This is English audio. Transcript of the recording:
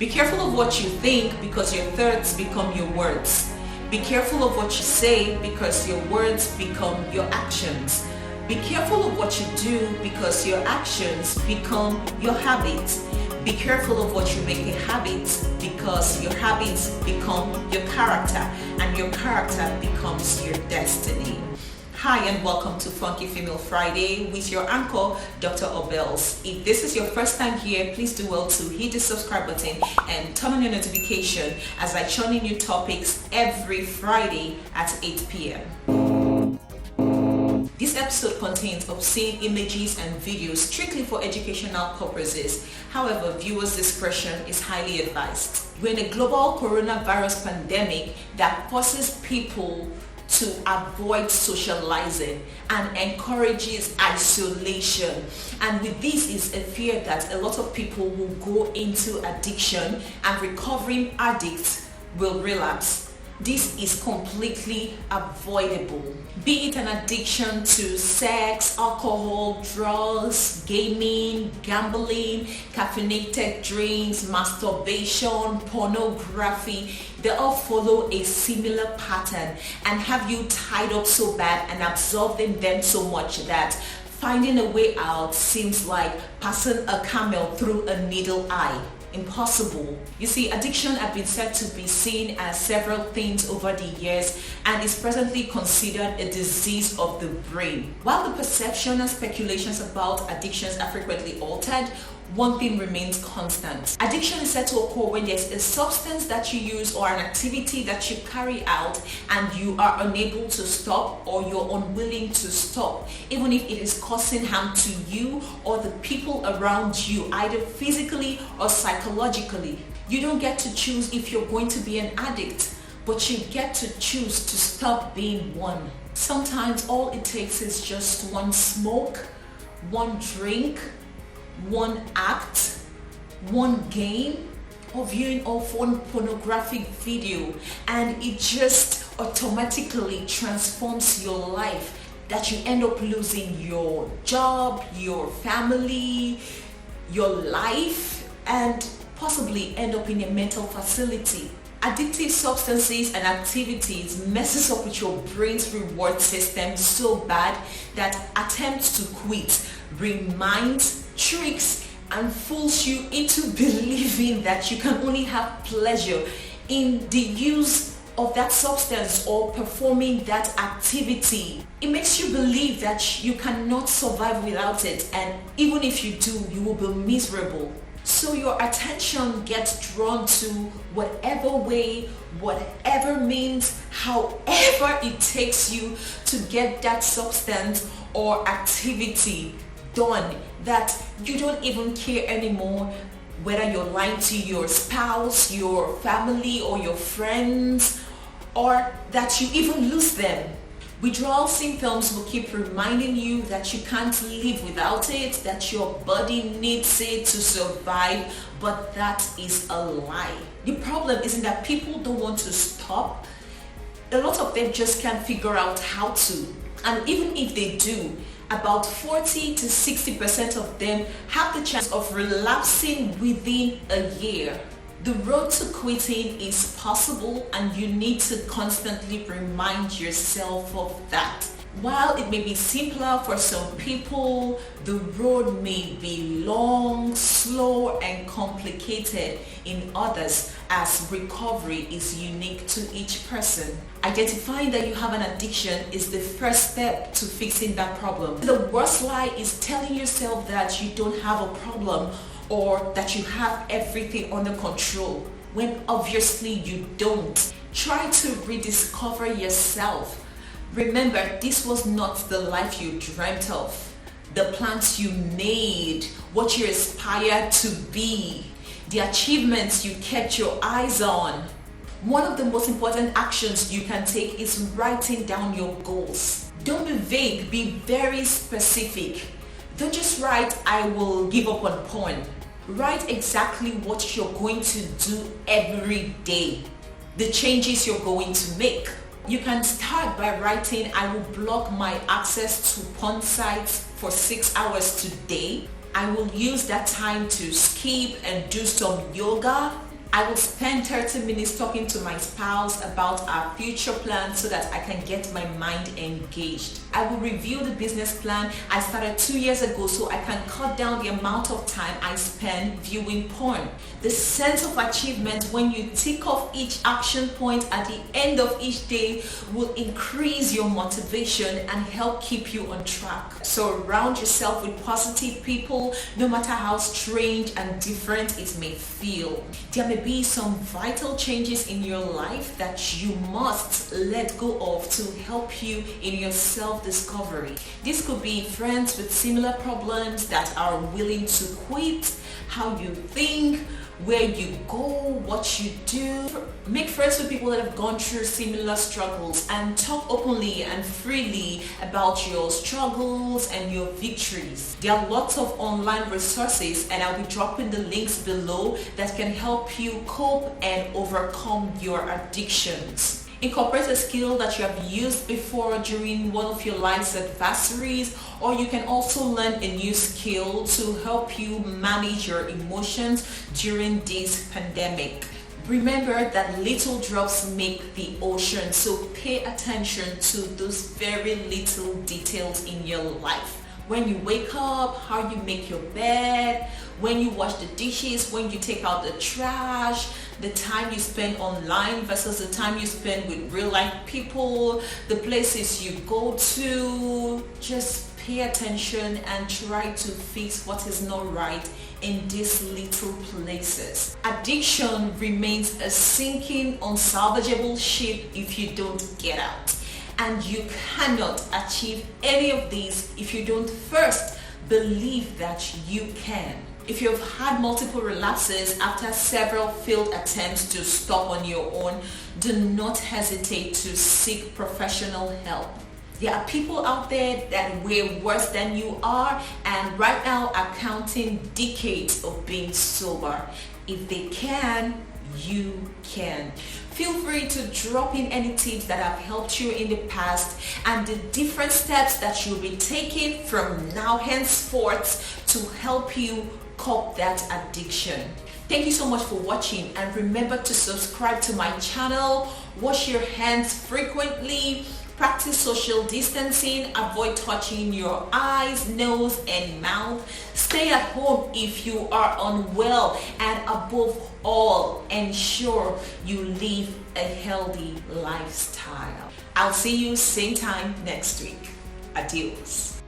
Be careful of what you think because your thoughts become your words. Be careful of what you say because your words become your actions. Be careful of what you do because your actions become your habits. Be careful of what you make a habit because your habits become your character and your character becomes your destiny. Hi and welcome to Funky Female Friday with your anchor, Dr. OBeLs. If this is your first time here, please do well to hit the subscribe button and turn on your notification as I churn in new topics every Friday at 8 p.m. This episode contains obscene images and videos strictly for educational purposes. However, viewers' discretion is highly advised. We're in a global coronavirus pandemic that forces people to avoid socializing and encourages isolation. And with this is a fear that a lot of people will go into addiction and recovering addicts will relapse. This is completely avoidable. Be it an addiction to sex, alcohol, drugs, gaming, gambling, caffeinated drinks, masturbation, pornography, they all follow a similar pattern and have you tied up so bad and absorbing them so much that finding a way out seems like passing a camel through a needle eye. Impossible. You see, addiction has been said to be seen as several things over the years and is presently considered a disease of the brain. While the perception and speculations about addictions are frequently altered, one thing remains constant. Addiction is said to occur when there's a substance that you use or an activity that you carry out and you are unable to stop or you're unwilling to stop, even if it is causing harm to you or the people around you, either physically or psychologically. You don't get to choose if you're going to be an addict, but you get to choose to stop being one. Sometimes all it takes is just one smoke, one drink, one act, one game, or viewing of one pornographic video, and it just automatically transforms your life, that you end up losing your job, your family, your life, and possibly end up in a mental facility. Addictive substances and activities messes up with your brain's reward system so bad that attempts to quit reminds, tricks, and fools you into believing that you can only have pleasure in the use of that substance or performing that activity. It makes you believe that you cannot survive without it, and even if you do, you will be miserable. So your attention gets drawn to whatever way, whatever means, however it takes you to get that substance or activity done, that you don't even care anymore whether you're lying to your spouse, your family, or your friends, or that you even lose them. Withdrawal symptoms will keep reminding you that you can't live without it, that your body needs it to survive, but that is a lie. The problem isn't that people don't want to stop. A lot of them just can't figure out how to. And even if they do, about 40 to 60% of them have the chance of relapsing within a year. The road to quitting is possible, and you need to constantly remind yourself of that. While it may be simpler for some people, the road may be long, slow, and complicated in others, as recovery is unique to each person. Identifying that you have an addiction is the first step to fixing that problem. The worst lie is telling yourself that you don't have a problem or that you have everything under control, when obviously you don't. Try to rediscover yourself. Remember, this was not the life you dreamt of, the plans you made, what you aspired to be, the achievements you kept your eyes on. One of the most important actions you can take is writing down your goals. Don't be vague, be very specific. Don't just write, I will give up on porn. Write exactly what you're going to do every day, the changes you're going to make. You can start by writing, I will block my access to porn sites for 6 hours today. I will use that time to skip and do some yoga, I will spend 30 minutes talking to my spouse about our future plans so that I can get my mind engaged. I will review the business plan I started 2 years ago so I can cut down the amount of time I spend viewing porn. The sense of achievement when you tick off each action point at the end of each day will increase your motivation and help keep you on track. Surround yourself with positive people, no matter how strange and different it may feel. There may be some vital changes in your life that you must let go of to help you in your self-discovery. This could be friends with similar problems that are willing to quit, how you think, where you go, what you do. Make friends with people that have gone through similar struggles and talk openly and freely about your struggles and your victories. There are lots of online resources, and I'll be dropping the links below that can help you cope and overcome your addictions. Incorporate a skill that you have used before during one of your life's adversaries, or you can also learn a new skill to help you manage your emotions during this pandemic. Remember that little drops make the ocean, so pay attention to those very little details in your life. When you wake up, how you make your bed, when you wash the dishes, when you take out the trash, the time you spend online versus the time you spend with real life people, the places you go to. Just pay attention and try to fix what is not right in these little places. Addiction remains a sinking, unsalvageable ship if you don't get out. And you cannot achieve any of these if you don't first believe that you can. If you've had multiple relapses after several failed attempts to stop on your own, do not hesitate to seek professional help. There are people out there that way worse than you are and right now are counting decades of being sober. If they can, you can. Feel free to drop in any tips that have helped you in the past and the different steps that you'll be taking from now henceforth to help you cope that addiction. Thank you so much for watching, and remember to subscribe to my channel, wash your hands frequently, practice social distancing, avoid touching your eyes, nose and mouth, stay at home if you are unwell, and above all, ensure you live a healthy lifestyle. I'll see you same time next week. Adios.